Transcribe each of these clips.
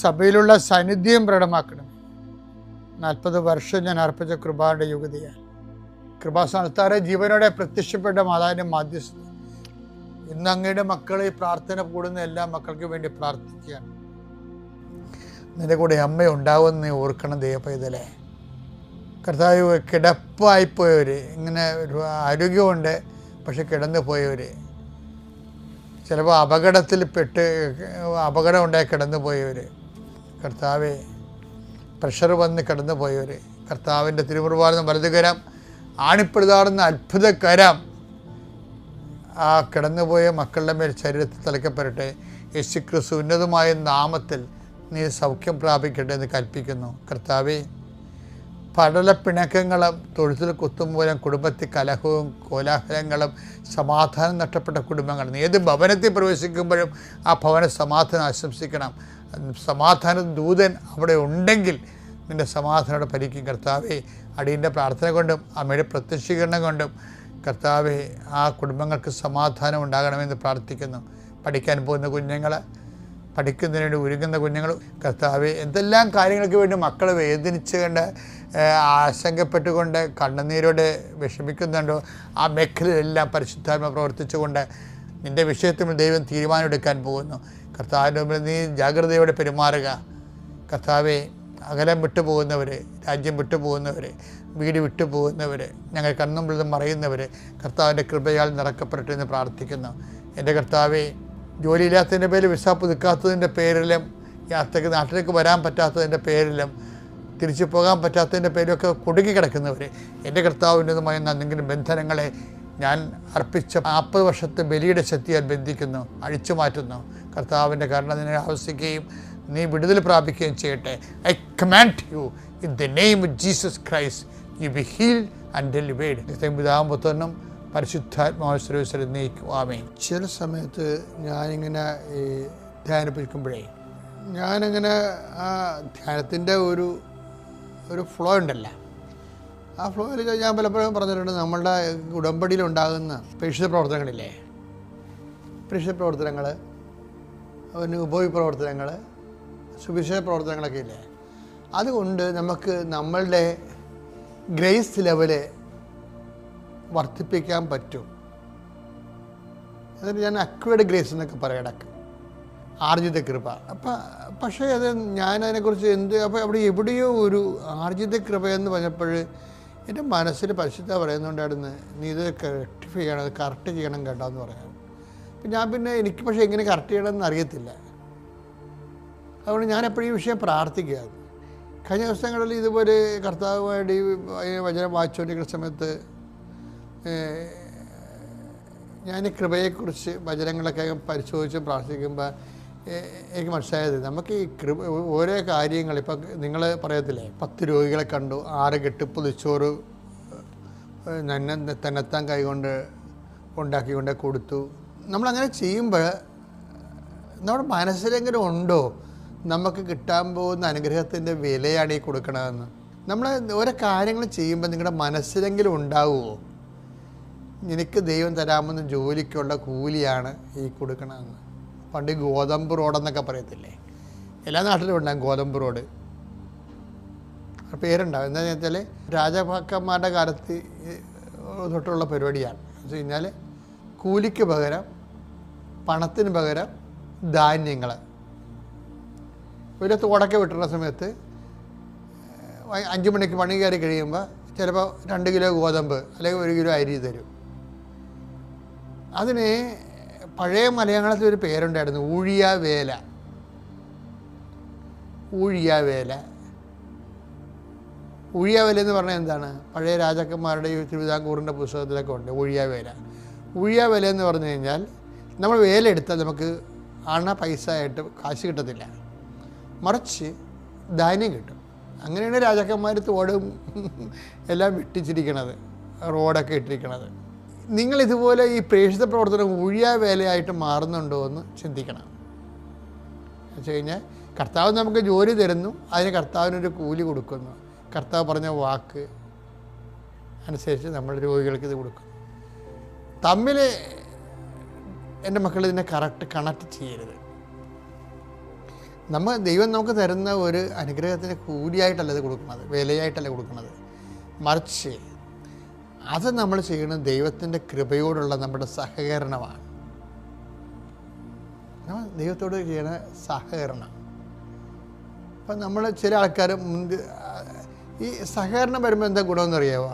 സഭയിലുള്ള സാന്നിധ്യം പ്രകടമാക്കണം. 40 വർഷം ഞാൻ അർപ്പിച്ച കൃപയുടെ യുഗതിയാണ്. കൃപാസ്ഥാനത്താറെ ജീവനോടെ പ്രത്യക്ഷപ്പെട്ട മാതാവിൻ്റെ മാധ്യസ്ഥ. ഇന്ന് അങ്ങയുടെ മക്കൾ ഈ പ്രാർത്ഥന കൂടുന്ന എല്ലാ മക്കൾക്ക് വേണ്ടി പ്രാർത്ഥിക്കുകയാണ്. നിന്റെ കൂടെ അമ്മ ഉണ്ടാവുമെന്ന് നീ ഓർക്കണം ദൈവപൈതലേ. കർത്താവ്, കിടപ്പായിപ്പോയവർ, ഇങ്ങനെ ഒരു ആരോഗ്യമുണ്ട് പക്ഷെ കിടന്നു പോയവർ, ചിലപ്പോൾ അപകടം ഉണ്ടായി കിടന്നു പോയവർ, കർത്താവെ പ്രഷർ വന്ന് കിടന്നു പോയവർ, കർത്താവിൻ്റെ തിരുമുറുവാർന്ന വലതുകരം, ആണിപ്പെടുതാറുന്ന അത്ഭുതകരം ആ കിടന്നുപോയ മക്കളുടെ മേൽ ശരീരത്തിൽ തലയ്ക്കപ്പെടട്ടെ. യേശുക്രിസ്തു ഉന്നതമായ നാമത്തിൽ നീ സൗഖ്യം പ്രാപിക്കട്ടെ എന്ന് കൽപ്പിക്കുന്നു. കർത്താവെ, പടലപ്പിണക്കങ്ങളും തൊഴുത്തിൽ കുത്തുമൂലം കുടുംബത്തിൽ കലഹവും കോലാഹലങ്ങളും സമാധാനം നഷ്ടപ്പെട്ട കുടുംബങ്ങൾ, ഏത് ഭവനത്തിൽ പ്രവേശിക്കുമ്പോഴും ആ ഭവന സമാധാനം ആശംസിക്കണം. സമാധാന ദൂതൻ അവിടെ ഉണ്ടെങ്കിൽ നിൻ്റെ സമാധാനോടെ ഭരിക്കും. കർത്താവെ, അടിയൻ്റെ പ്രാർത്ഥന കൊണ്ടും അമ്മയുടെ പ്രത്യക്ഷീകരണം കൊണ്ടും കർത്താവെ ആ കുടുംബങ്ങൾക്ക് സമാധാനം ഉണ്ടാകണമെന്ന് പ്രാർത്ഥിക്കുന്നു. പഠിക്കാൻ പോകുന്ന കുഞ്ഞുങ്ങൾ, പഠിക്കുന്നതിന് വേണ്ടി ഒരുങ്ങുന്ന കുഞ്ഞുങ്ങൾ, കർത്താവെ എന്തെല്ലാം കാര്യങ്ങൾക്ക് വേണ്ടി മക്കൾ വേദനിച്ചുകൊണ്ട് ആശങ്കപ്പെട്ടുകൊണ്ട് കണ്ണുനീരോടെ വിഷമിക്കുന്നുണ്ടോ ആ മേഖലയിലെല്ലാം പരിശുദ്ധാത്മ പ്രവർത്തിച്ചുകൊണ്ട് നിൻ്റെ വിഷയത്തിൽ ദൈവം തീരുമാനമെടുക്കാൻ പോകുന്നു. കർത്താവിൻ്റെ മുമ്പിൽ നീ ജാഗ്രതയോടെ പെരുമാറുക. കർത്താവെ, അകലം വിട്ടുപോകുന്നവർ, രാജ്യം വിട്ടുപോകുന്നവർ, വീട് വിട്ടുപോകുന്നവർ, ഞങ്ങൾ കണ്ണുമ്പിൽ മറയുന്നവർ കർത്താവിൻ്റെ കൃപയാൽ നിറക്കപ്പെടട്ടെ എന്ന് പ്രാർത്ഥിക്കുന്നു. എൻ്റെ കർത്താവെ, ജോലിയില്ലാത്തതിൻ്റെ പേരിൽ വിസ പുതുക്കാത്തതിൻ്റെ പേരിലും യാത്രയ്ക്ക് നാട്ടിലേക്ക് വരാൻ പറ്റാത്തതിൻ്റെ പേരിലും തിരിച്ചു പോകാൻ പറ്റാത്തതിൻ്റെ പേരിലൊക്കെ കുടുങ്ങിക്കിടക്കുന്നവർ, എൻ്റെ കർത്താവിൻ്റെതുമായ എന്തെങ്കിലും ബന്ധനങ്ങളെ ഞാൻ അർപ്പിച്ച 40 വർഷത്തെ ബലിയുടെ ശക്തിയാൽ ബന്ധിക്കുന്നു, അഴിച്ചു മാറ്റുന്നു. കർത്താവിൻ്റെ കരുണ നിന്നെ ആവശ്യിക്കുകയും നീ വിടുതൽ പ്രാപിക്കുകയും ചെയ്യട്ടെ. I command you in the name of Jesus Christ, you be healed and delivered. പിതാവും പരിശുദ്ധാത്മാവസരം നീക്കും. ആമേൻ. ചില സമയത്ത് ഞാനിങ്ങനെ ധ്യാനിപ്പിക്കുമ്പോഴേ ഞാനിങ്ങനെ ആ ധ്യാനത്തിൻ്റെ ഒരു ഫ്ലോ ഉണ്ടല്ലോ, ആ ഫ്ലോയിൽ ഞാൻ പലപ്പോഴും പറഞ്ഞിട്ടുണ്ട്, നമ്മളുടെ ഉടമ്പടിയിലുണ്ടാകുന്ന പ്രേക്ഷിത പ്രവർത്തനങ്ങളില്ലേ, പ്രേക്ഷിത പ്രവർത്തനങ്ങൾ, ഉപയോഗ പ്രവർത്തനങ്ങൾ, സുവിശേഷ പ്രവർത്തനങ്ങളൊക്കെ ഇല്ലേ, അതുകൊണ്ട് നമുക്ക് നമ്മളുടെ ഗ്രേസ് ലെവല് വർദ്ധിപ്പിക്കാൻ പറ്റും. എന്നിട്ട് ഞാൻ അക്വേർഡ് ഗ്രേസ് എന്നൊക്കെ പറയടക്ക്, ആർജിത കൃപ. പക്ഷേ അത് ഞാനതിനെക്കുറിച്ച് അപ്പോൾ അവിടെ എവിടെയോ ഒരു ആർജിത കൃപ എന്ന് പറഞ്ഞപ്പോൾ എൻ്റെ മനസ്സിൽ പരിശുദ്ധ പറയുന്നുണ്ടായിരുന്നു, നീ ഇത് റെക്ടിഫൈ ചെയ്യണം, അത് കറക്റ്റ് ചെയ്യണം കേട്ടോ എന്ന് പറയാം. അപ്പം ഞാൻ എനിക്ക് പക്ഷേ എങ്ങനെ കറക്റ്റ് ചെയ്യണമെന്ന് അറിയത്തില്ല. അതുകൊണ്ട് ഞാൻ എപ്പോഴും ഈ വിഷയം പ്രാർത്ഥിക്കുക. കഴിഞ്ഞ ദിവസങ്ങളിൽ ഇതുപോലെ കർത്താവുമായിട്ട് ഈ വചനം വായിച്ചുകൊണ്ടിരിക്കുന്ന സമയത്ത് ഞാൻ കൃപയെക്കുറിച്ച് വചനങ്ങളൊക്കെ പരിശോധിച്ച് പ്രാർത്ഥിക്കുമ്പോൾ എനിക്ക് മനസ്സിലായത്, നമുക്ക് ഈ ഓരോ കാര്യങ്ങൾ, ഇപ്പം നിങ്ങൾ പറയത്തില്ലേ, 10 രോഗികളെ കണ്ടു, 6 കെട്ടിപ്പൊതിച്ചോറ് തന്നെത്താൻ കൈകൊണ്ട് ഉണ്ടാക്കിക്കൊണ്ട് കൊടുത്തു. നമ്മളങ്ങനെ ചെയ്യുമ്പോൾ നമ്മുടെ മനസ്സിലെങ്കിലും ഉണ്ടോ നമുക്ക് കിട്ടാൻ പോകുന്ന അനുഗ്രഹത്തിൻ്റെ വിലയാണ് ഈ കൊടുക്കണമെന്ന്. നമ്മൾ ഓരോ കാര്യങ്ങൾ ചെയ്യുമ്പോൾ നിങ്ങളുടെ മനസ്സിലെങ്കിലും ഉണ്ടാവുമോ, നിനക്ക് ദൈവം തരാമെന്ന് ജോലിക്കുള്ള കൂലിയാണ് ഈ കൊടുക്കണമെന്ന്. പണ്ട് ഗോതമ്പ് റോഡെന്നൊക്കെ പറയത്തില്ലേ, എല്ലാ നാട്ടിലും ഉണ്ടാകും ഗോതമ്പ് റോഡ്, പേരുണ്ടാവും. എന്താണെന്ന് വെച്ചാൽ രാജഭക്കന്മാരുടെ കാലത്ത് തൊട്ടുള്ള പരിപാടിയാണ്. എന്ന് വെച്ച് കഴിഞ്ഞാൽ കൂലിക്ക് പകരം, പണത്തിന് പകരം ധാന്യങ്ങൾ. ഒരു തോടൊക്കെ വിട്ടുന്ന സമയത്ത് 5 മണിക്ക് പണി കയറി കഴിയുമ്പോൾ ചിലപ്പോൾ 2 കിലോ ഗോതമ്പ് അല്ലെങ്കിൽ 1 കിലോ അരി തരും. അതിന് പഴയ മലയാളത്തിൽ ഒരു പേരുണ്ടായിരുന്നു, ഊഴിയാവേല. ഊഴിയാവേല എന്ന് പറഞ്ഞാൽ എന്താണ്? പഴയ രാജാക്കന്മാരുടെ തിരുവിതാംകൂറിൻ്റെ പുസ്തകത്തിലൊക്കെ ഉണ്ട് ഊഴിയാവേല. ഊഴിയാവേല എന്ന് പറഞ്ഞു കഴിഞ്ഞാൽ നമ്മൾ വേല എടുത്താൽ നമുക്ക് പൈസ ആയിട്ട് കാശ് കിട്ടത്തില്ല, മറിച്ച് ധാന്യം കിട്ടും. അങ്ങനെയാണ് രാജാക്കന്മാർ തോടും എല്ലാം വെട്ടിച്ചിരിക്കണത്, റോഡൊക്കെ ഇട്ടിരിക്കണത്. നിങ്ങളിതുപോലെ ഈ പ്രേക്ഷിത പ്രവർത്തനം ഊഴിയാവേലയായിട്ട് മാറുന്നുണ്ടോ എന്ന് ചിന്തിക്കണം. എന്ന് വെച്ച് കഴിഞ്ഞാൽ കർത്താവ് നമുക്ക് ജോലി തരുന്നു, അതിന് കർത്താവിനൊരു കൂലി കൊടുക്കുന്നു. കർത്താവ് പറഞ്ഞ വാക്ക് അനുസരിച്ച് നമ്മൾ രോഗികൾക്ക് ഇത് കൊടുക്കുന്നു. തമ്മിൽ എൻ്റെ മക്കൾ ഇതിനെ കണക്ട് ചെയ്യരുത്. ദൈവം നമുക്ക് തരുന്ന ഒരു അനുഗ്രഹത്തിന് കൂലിയായിട്ടല്ല ഇത് കൊടുക്കുന്നത്, വിലയായിട്ടല്ല കൊടുക്കുന്നത്. മറിച്ച് അത് നമ്മൾ ചെയ്യുന്നത് ദൈവത്തിൻ്റെ കൃപയോടുള്ള നമ്മുടെ സഹകരണമാണ്. ദൈവത്തോട് ചെയ്യണ സഹകരണം. അപ്പം നമ്മൾ ചില ആൾക്കാർ ഈ സഹകരണം വരുമ്പോൾ എന്താ ഗുണമെന്ന് അറിയാമോ?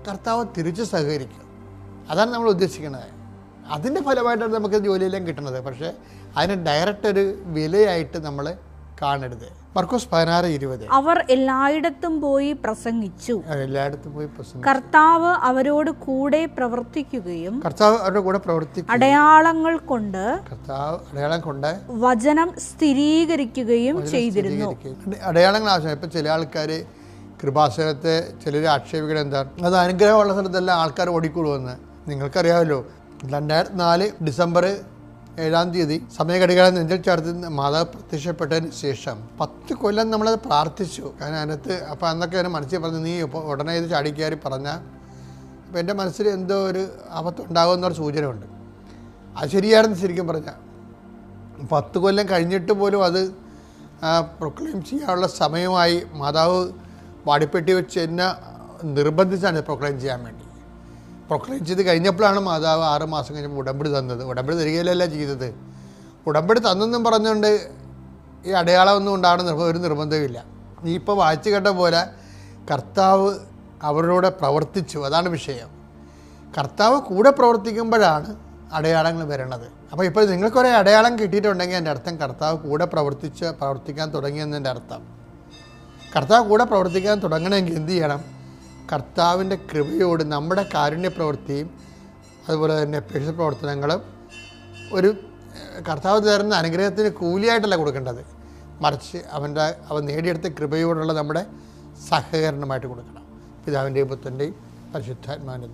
കർത്താവ് തിരിച്ച് സഹകരിക്കും. അതാണ് നമ്മൾ ഉദ്ദേശിക്കുന്നത്. അതിൻ്റെ ഫലമായിട്ടാണ് നമുക്ക് ജോലിയെല്ലാം കിട്ടുന്നത്. പക്ഷേ അതിന് ഡയറക്റ്റ് ഒരു വിലയായിട്ട് നമ്മൾ കാണരുത്. മർക്കോസ് 16:20. അവർ എല്ലായിടത്തും പോയി പ്രസംഗിച്ചു. കർത്താവ് അവരോട് കൂടെ പ്രവർത്തിക്കുകയും അവരുടെ കൂടെ അടയാളം കൊണ്ട് വചനം സ്ഥിരീകരിക്കുകയും ചെയ്തിരുന്നു. അടയാളങ്ങൾ ആവശ്യം. ഇപ്പം ചില ആൾക്കാർ കൃപാസനത്തെ ചിലർ ആക്ഷേപിക്കണം എന്താണ്, അത് അനുഗ്രഹമുള്ള സ്ഥലത്തെല്ലാം ആൾക്കാർ ഓടിക്കൂടുമെന്ന്. നിങ്ങൾക്കറിയാമല്ലോ, 2004 ഡിസംബർ 7 സമയഘടികാരം നെഞ്ചിൽ ചേർത്ത് മാതാവ് പ്രത്യക്ഷപ്പെട്ടതിന് ശേഷം 10 കൊല്ലം നമ്മളത് പ്രാർത്ഥിച്ചു. കാരണം അതിനകത്ത് അപ്പം അന്നൊക്കെ എൻ്റെ മനസ്സിൽ പറഞ്ഞു, നീ ഇപ്പോൾ ഉടനെ ഇത് ചാടിക്കയറി പറഞ്ഞാൽ അപ്പം എൻ്റെ മനസ്സിൽ എന്തോ ഒരു ആപത്തുണ്ടാകുമെന്നൊരു സൂചന ഉണ്ട്. അത് ശരിയായിരുന്നു. ശരിക്കും പറഞ്ഞാൽ 10 കൊല്ലം കഴിഞ്ഞിട്ട് പോലും അത് പ്രൊക്ലെയിം ചെയ്യാനുള്ള സമയമായി. മാതാവ് വാടിപ്പെട്ടി വെച്ച് എന്നെ നിർബന്ധിച്ചാണ് പ്രൊക്ലെയിം ചെയ്യാൻ വേണ്ടി. പ്രൊക്ലെയിം ചെയ്ത് കഴിഞ്ഞപ്പോഴാണ് മാതാവ് 6 മാസം കഴിഞ്ഞപ്പോൾ ഉടമ്പടി തന്നത്. ഉടമ്പടി തരികയിലല്ല ചെയ്തത്. ഉടമ്പടി തന്നെന്നും പറഞ്ഞുകൊണ്ട് ഈ അടയാളമൊന്നും ഉണ്ടാകണം ഒരു നിർബന്ധമില്ല. നീ ഇപ്പോൾ വായിച്ചു കേട്ട പോലെ കർത്താവ് അവരോട് പ്രവർത്തിച്ചു. അതാണ് വിഷയം. കർത്താവ് കൂടെ പ്രവർത്തിക്കുമ്പോഴാണ് അടയാളങ്ങൾ വരണത്. അപ്പോൾ ഇപ്പോൾ നിങ്ങൾക്കൊരു അടയാളം കിട്ടിയിട്ടുണ്ടെങ്കിൽ എൻ്റെ അർത്ഥം കർത്താവ് കൂടെ പ്രവർത്തിക്കാൻ തുടങ്ങിയെന്നതിൻ്റെ അർത്ഥം. കർത്താവ് കൂടെ പ്രവർത്തിക്കാൻ തുടങ്ങണമെങ്കിൽ എന്ത് ചെയ്യണം? കർത്താവിൻ്റെ കൃപയോട് നമ്മുടെ കാരുണ്യ പ്രവൃത്തിയും അതുപോലെ തന്നെ പേഴ്സണൽ പ്രവർത്തനങ്ങളും ഒരു കർത്താവ് തരുന്ന അനുഗ്രഹത്തിന് കൂലിയായിട്ടല്ല കൊടുക്കേണ്ടത്, മറിച്ച് അവൻ നേടിയെടുത്ത കൃപയോടുള്ള നമ്മുടെ സഹകരണമായിട്ട് കൊടുക്കണം. പിതാവിൻ്റെയും പുത്രൻ്റെയും പരിശുദ്ധാത്മാവിൻ്റെ